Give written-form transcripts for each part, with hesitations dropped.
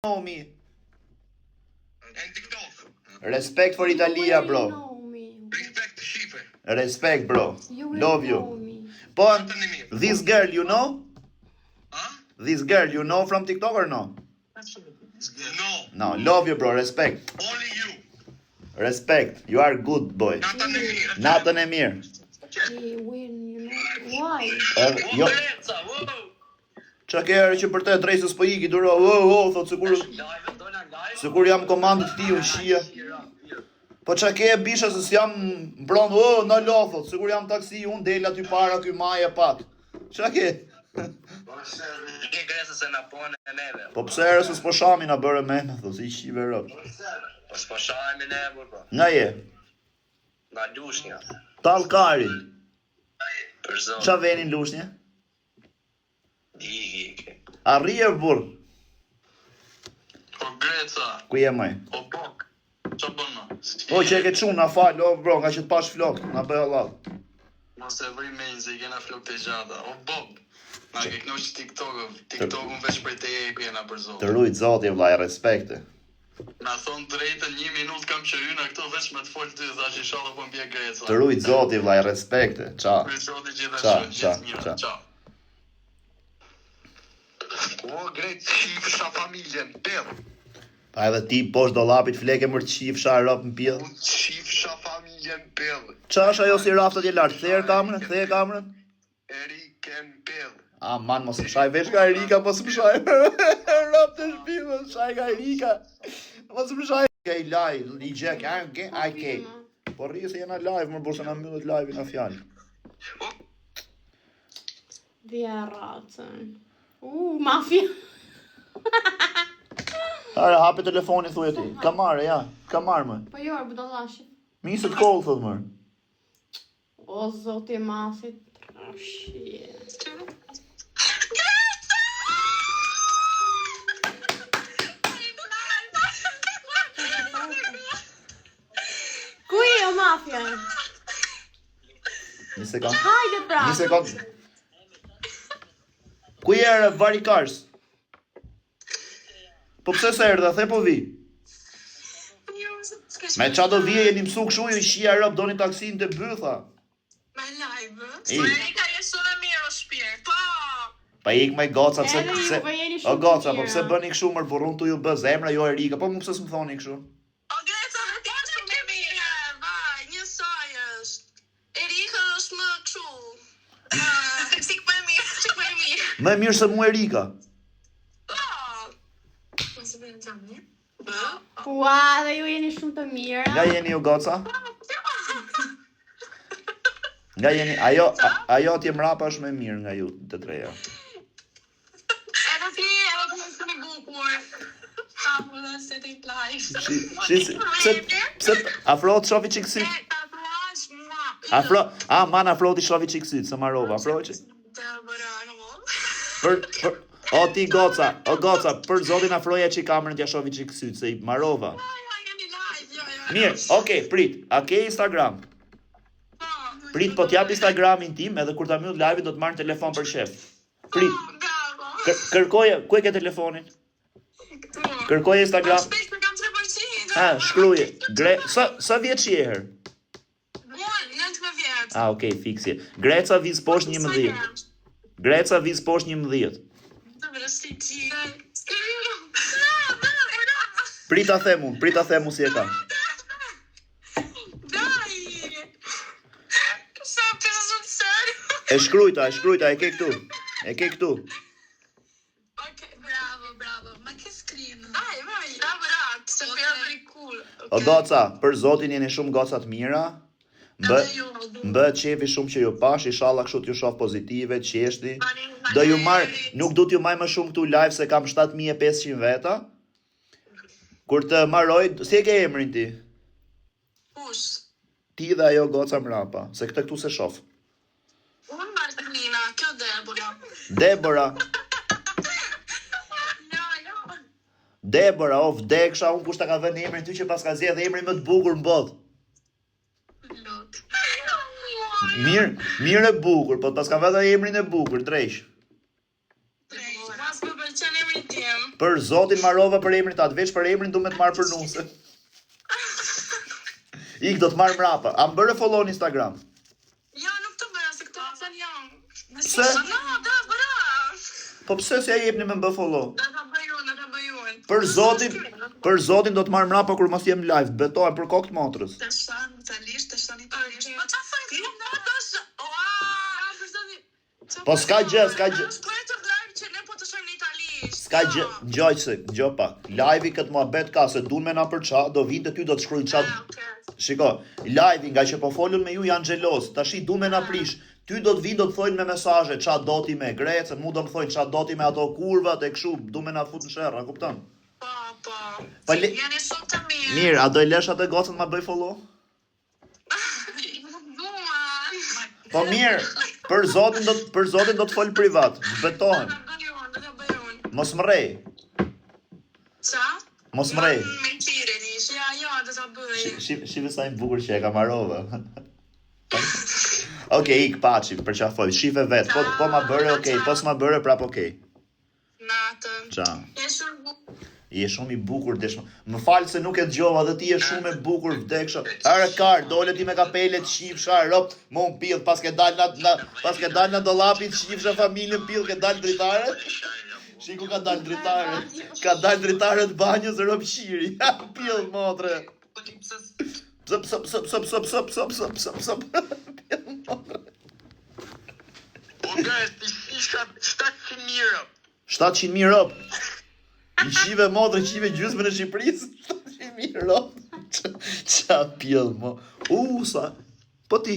know me. And TikTok. Respect for Italia, bro. Respect Shqipe. Respect, bro. Love you. Po, this girl, you know? Huh? This girl, you know from TikTok or no? No. No, love you, bro. Respect. Only you. Respect. You are good, boy. Nathan Emir. Nathan Emir. He win, you know why? Jo. Qa kërë që për te drejtës po iki duro, thot sikur jam komandët ti unë shia. Po qa ke bisha se s'jam mbron, në lo, thot, sikur jam taksi, unë del aty para ky maje pat. Qa ke? Po pse ere se s'po shami na bërë me, thot, si i shive rëp. Po s'po shami ne, burpo. Nga je? Nga Lushnja. Tallkari. Për zonë. Qa venin Lushnje? Digi. Arrije burr. Po Greca. Ku je maj? Po Bok. Qa bënë? Po që e ke qunë, na fal, bro, nga që të pash flok, na bëj Allah. Mos e vëj menjë se i kena flok të gjata. O Bob. Na ke knoq TikTok-un veç për te e kena për zonë. Të rujt zoti vllai, respekte. Na thonë drejtën 1 minutë kam që hyna këto veç me të folë ty, thash inshallah po mbje Greca. Të rujt zoti vllai, respekte. Qa. Për zoti gjithashtu, gjithë mira. Ciao. O Grec, shifësha familjen, pellë. Pa edhe ti poshtë dollapit fleke mërë qifësha rap në pjellë. Unë shifësha familjen, pellë. Qa është ajo si raftat e lartë? Kthejë kamrën? Eriken, pellë. A, man, mos më shaj, veç ka Erika, mos më shaj. Rap të shpi, mos shaj ka Erika. Mos më shaj. Kej live, i gjek, a kej. Po rri se jena live, më burse na mbyllet live-in a fjallë. Vjeratën. Mafia. Are, hapi telefonin thuje ti. Ka marrë, ja. Ka marrë, më. Po jo, budallashi. Misët kollë, thot mërë. O, zoti mafit. Trashje. Ku je o mafja? Një sekund. Hajde pra. Një sekund. Ku je varikars? Po pse se erdha, the po vi. Me qa do vije jeni mësu këshu ju shia rëp doni taksin të bytha. Me live? I. Erika jesu në mirë o shpirë. Po! Pa ik me goca, pse... Edhe ju, po jeni shumë O goca, të po pse mira. bëni këshu mërë burun të ju bë zemra jo Erika, po mu pse s'më thoni këshu? O Greca në të shumë të mirë. Vaj, njësoj është. Erika është më këshu. Qik më e mirë. Më e mirë se mu Erika. Po! Nëse bëjnë të mirë? Po? Ua, dhe ju jeni shumë të mira. Nga jeni ju goca? Nga jeni, ajo t'je mrapa është me mirë nga ju të treja. Edhe ti, edhe të nësë një bukur. Apo dhe se të i live. Pse afro të shofi qik syt? Tatuaż, mua. Man afro t'i shofi qik syt, se marova, afro që? Për, o ti goca, për zotin afroja që i kamërën t'ja shofi qik syt, se i marova. Mirë, okej, prit, a ke Instagram? Prit, po t'jap Instagramin tim, edhe kur ta mbyll live-in do të marrë në telefon për shef. Prit, kërkoje, ku e ke telefonin? Kërkoje Instagram. Ha, shkruje. Sa vjeç je herë? Okej, fiksje. Greca viz poshtë 11. Greca viz poshtë 11. Prita themu si e ka. E shkrujta, e ke këtu. Ok, bravo. Ma ke screen? Vaj, bravo, se përja very cool. O goca, për zotin jeni shumë goca të mira. Mbë qefi shumë që ju pash, inshallah kështu t'ju shoh pozitive, qeshti. Nuk du t'ju maj më shumë këtu live se kam 7500 veta. Kur të marroj, si e ke emrin ti? Kush? Ti dhe ajo goca mrapa, se këtë këtu se shof. Unë Marcelina, kjo Debora. Debora, Jo. Debora, o vdeksha, unë kush ta ka vënë emrin ty që pas ka zgjedhë emrin më të bukur në botë. Lot. Mirë e bukur, po pas ka vënë emrin e bukur, drejsh. Mas më pëlqen emri tim. Për zotin marrova për emrin tat, veç për emrin du me të marrë për nuse. Ik do të marrë mrapa. A më bërë follow në Instagram? Ja, nuk të bëra, se këtë të janë. Pse? No, da bëra. Po pse se ja jepni me më bë follow? Da ta bëjun. Për zotin do të marrë mrapa kur mos jem live, betohem për kokë të motrës. Të shanë italisht. Po qa fajnë ti motrës? Po s'ka gjë. Shkoj të live që ne po të shojmë në italisht. S'ka gjë, gjoj pak. Live-i këtë muhabet ka se dun me na për qa, do vinte ty do të shkruaj qa. Shiko, live-i nga që po folun me ju janë xhelos, tashi du me na prish. Ty do të vinë do të thojnë me mesazhe, qa do ti me Grecë, mu do më thojnë qa do ti me ato kurvat e kështu, du me na fut në sherra, kupton? Po. Jeni shumë të mirë. Mirë, a do i lesh atë gocën ma bëj follow? Po mirë, për zotin do të fol privat, betohem. Do ta bëjun. Mos më rej, Qa? mos më rej. Me qire nish. Ja, do ta bëj. Shive sa i bukur që e ka marrova. Okej, ik paçi, për qa fol, shive vet, po ma bëre okej, po s'ma bëre prap okej. Natën. Qa? Je shumë bukur. Je shumë i bukur deshmë. Më falë se nuk e dëgjova dhe ti je shumë e bukur vdeksha. Are kar, dole ti me kapele të shifsha, rop, më unë pillë, pas ke dal në dolapit, shifsha familjen pillë, ke dal dritare. Shiku ka dal dritare. Ka dal dritare të banjës, rop shiri. Pillë, motre. Psop. O guys, ti isha 700.000 euro. 700.000 rop. I shive motre, shive gjysmën e Shqipërisë. 700.000 rop. Qa pjell, mo. Sa. Po ti.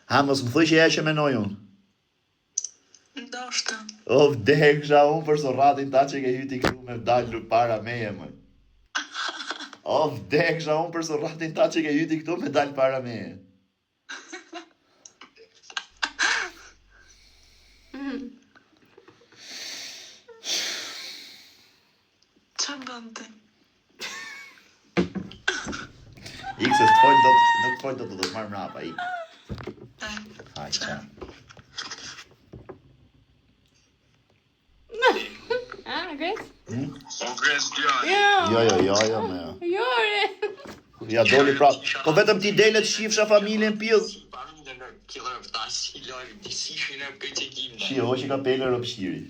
Ha, mos më thuj që e që menoj unë. Ndoshta. O, vdeksha unë për sorratin ta që ke hyti këtu me dalë para meje, më. O, vdeksha unë për sorratin ta që ke hyti këtu me dalë para meje. Qa bënte? Ik se nuk të folj do të marrë mrapa, ik. Haj, qa. Grace? O Grace Björn. Jo, me. Jo, re. Ja doli prap. Po vetëm ti dele të shifsha familjen pillë. Shi, hoqi ka pele rëpshiri.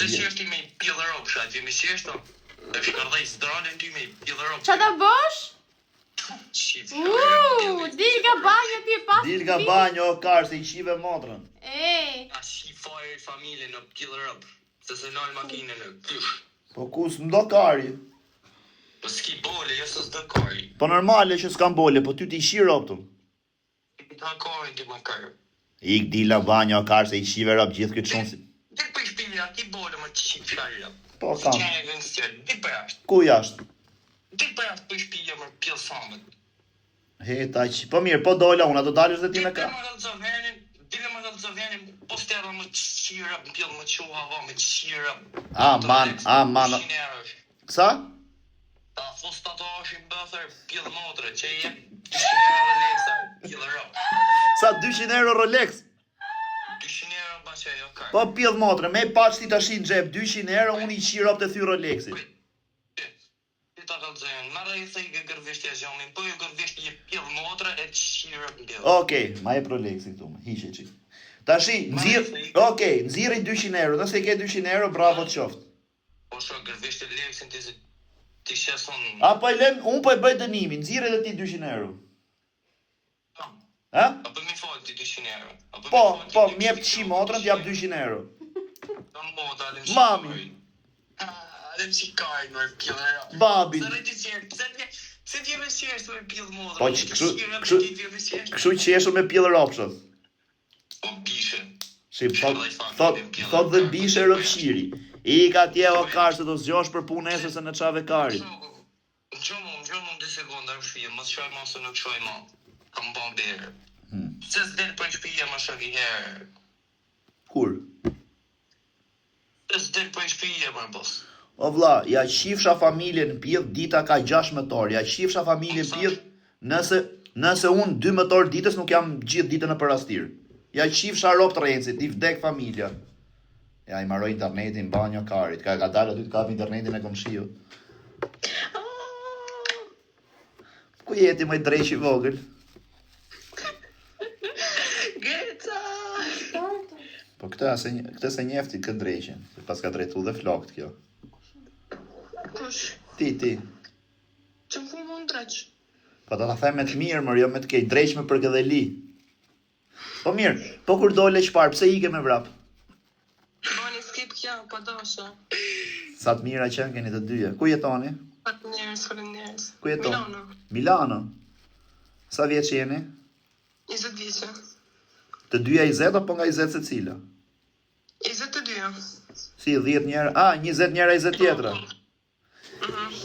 Të qefti me pillë ropsha, ti me qeshto? E shkardaj zdralën ty me pillë ropsha. Qa ta bësh? Shit. Dil nga banjo ti e pas. Dil nga banjo, kar, se i shive motrën. Ej. A shi fire familje në pillë rop. Se se nalë makine në kysh. Po kus m'do kari. Po s'ki bole, jo se s'do kari. Po normale që s'kam bole, po ty ti shi roptëm. Ta kari ti më kërë. Ik dil nga banjo, kar, se i shive rop gjithë këtë shumë si. Ti për shpilja, ki bole më të shqip sharja. Po kam. Qenë e vënë stjerë, di për ashtë. Ku jashtë? Di për ashtë për shpilja më pillë samët. He, ta që. Po mirë, po dola unë, a do dalësh dhe ti me ka. Dile më gëllëzëvenin, po stera më të shqira, më pillë më qo hava, më të shqira. Man. Sa? Ta fosta to është i bëthër pillë motre, që i jem 200 euro Rolexa, pillë rap. Sa 200 euro Rolex? 200 euro ba që jo kërë. Po pjell motre, me paç ti tash në xhep 200 euro, unë i qirop të thy Rolexit. Ti ta gëllëzën, marrë i thej gë gërvishtja zhonin, po ju gërvisht je pillë motre e të shqira në pillë. Okej, ma e Rolexit këtu, hiqe qi. Tashi, nxirri 200 euro, nëse ke 200 euro, bravo të qoftë. Po shë gërvisht e leksin ti sheson... Apo e lem, unë po e bëj dënimin, nxirri edhe ti 200 euro. Ha? Apo mi falë ti 200 euro. Po, më jep të shi motrën, t'jap 200 euro. Mami. Alem si kaj në pillë rap. Babi. Se ti me qeshtu me pillë motrën. Po kështu qeshu me pillë ropshët. Po bishe. Shqip, thot dhe bishe rëpshiri. I ka tje o karë se do zgjosh për punë esër se në qave kari. Gjomu 2 sekonda në shpije, mos shoj ma se nuk shoj ma. Kam ba berë. Se s'del për shpije ma shok i herë. Kur? Se s'del për shpije ma bos. O vlla, ja qifsha familjen pjedh, dita ka 16 orë. Ja qifsha familjen pjedh, nëse unë 12 orë ditës nuk jam gjithë ditën në përrastirë. Ja qifsha rob të Rencit, i vdek familja. Ja, i marroj internetin, banjo karit. Ka dalë aty të kap internetin e komshiu. Ku jeti më dreqi vogël? Geca! Po këtë se njefti këtë dreqin. Pas ka drejtu dhe flokt kjo. Kush? Ti. Që më fu mund dreq? Po ta them me të mirë, mër, jo me të kej. Dreq me për këtë li. Po mirë, po kur dole çfarë, pse ike me vrap? Bani skip kja, po dosha. Sa të mira qenë keni të dyja. Ku jetoni? Faleminderit. Ku jeton? Milano. Milano. Sa vjeç jeni? 20 vjeçë. Të dyja 20 apo nga 20 secila? 22. Si 10 njëra, 20 njëra 20 tjetra.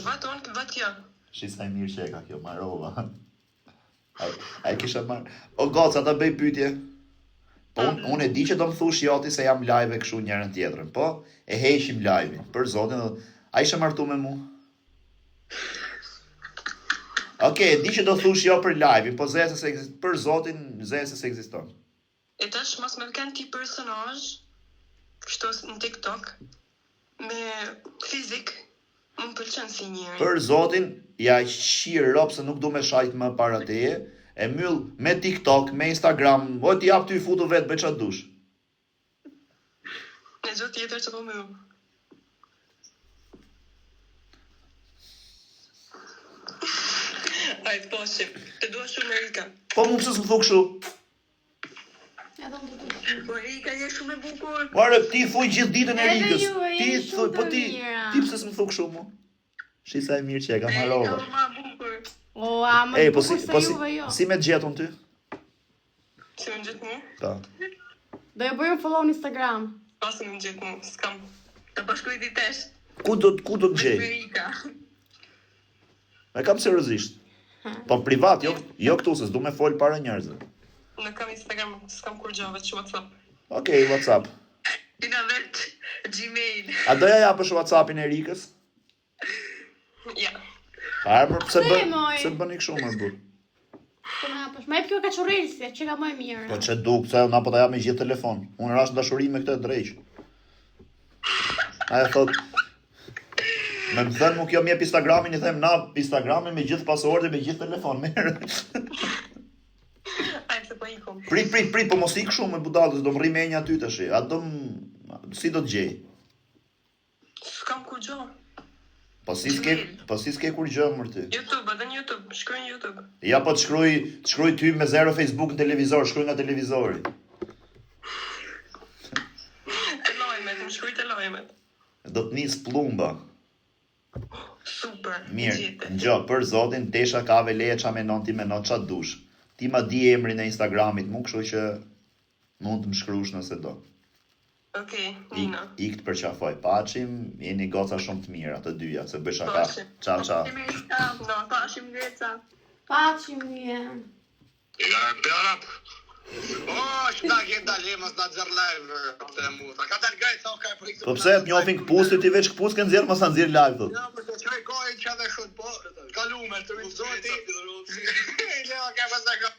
Vat kjo. Shisa e mirë që e ka kjo, marova. A e kisha marrë. O goca, ta bëj pyetje. Po unë e di që do më thush joti se jam live e këshu njërën tjetrën, po e heqim live-in, për zotin, a ishe martu me mu? Okej, e di që do thush jo për live-in, po për zotin, zese se ekziston. E tash mos me vken ti personazh, kështu në TikTok, me fizik, më pëlqen si njëri. Për zotin, ja qirë rob se nuk du me shajt më para teje, e myll me TikTok, me Instagram, o ti jap ty futu vetë bëj qatë dush. Në gjë tjetër që po më ju. Ajt, poshim. Të dua shumë Erika. Po mu pëse s'më thuk shu? Edhe unë të të. Po Erika, je shumë e bukur. Mare, ti thuj gjithë ditën e Edhe Rikës. ju, e Ti jeni thuj, shumë po të ti mira. pëse s'më thuk shu mu? Shisa e mirë që e ka marrova. ma bukur. O, a më Ej, po bukur se juve jo. si me gjetun ty? Si më gjithë mu? Po. Do ju bëjmë follow në Instagram. Pasë më gjithë mu, s'kam. Të bashkuj ti tesh. Ku do të gjej? Erika. E kam seriozisht. Po privat, jo këtu se s'du me fol para njerëzve. Në kam Instagram, s'kam kur gjave që WhatsApp. Okej, WhatsApp. Tina vetë Gmail. A doja japësh WhatsAppin e Rikës? Ja. Pa mër, pse bëni kështu më burr? Po na hapësh. Ma jep kjo kaçurrelsi, që ka më e mirë. Po që duk, se na po ta jap me gjithë telefon. Unë rash dashuri me këtë drejq. Aja thot, me më thënë mu kjo mjep Instagramin, i them na Instagramin me gjithë pasordet, me gjithë telefon, merë. Ajtë se po ikom. Prit, po mos ik shumë me budallës, do më rri menja aty tash. A do më, si do të gjej? S'kam kur gjave. Po si s'ke kur gjë mër ty. YouTube, edhe në YouTube, shkruaj në YouTube. Ja po të shkruaj ty me zero Facebook në televizor, shkruaj nga televizori. Të lajmet, më shkruaj të lajmet. Do të nis plumba. Super, Mirë, gjete. ngjo, për zotin, tesha ka veleja qa menon ti menon qa dush. Ti ma di emrin e Instagramit mu, kështu që mund të më shkrush nëse do. Okej, Nina. Ik të përqafoj. Pachim, jeni goca shumë të mira, të dyja, se bëj shaka. Pachim. Ciao. No, pashim Geca. Paqim je. Ja, Berat. Shta ke dalimës në gjërë live të muta. Ka dalë gajtë, ka e frikë. Po pse, të njofin këpusit, ti veç këpus kënë zirë, mos në nxirë live, thot. Ja, përse që e gojnë që edhe shut, po, kalume, të rritë zoti. Leo, ka përse ka.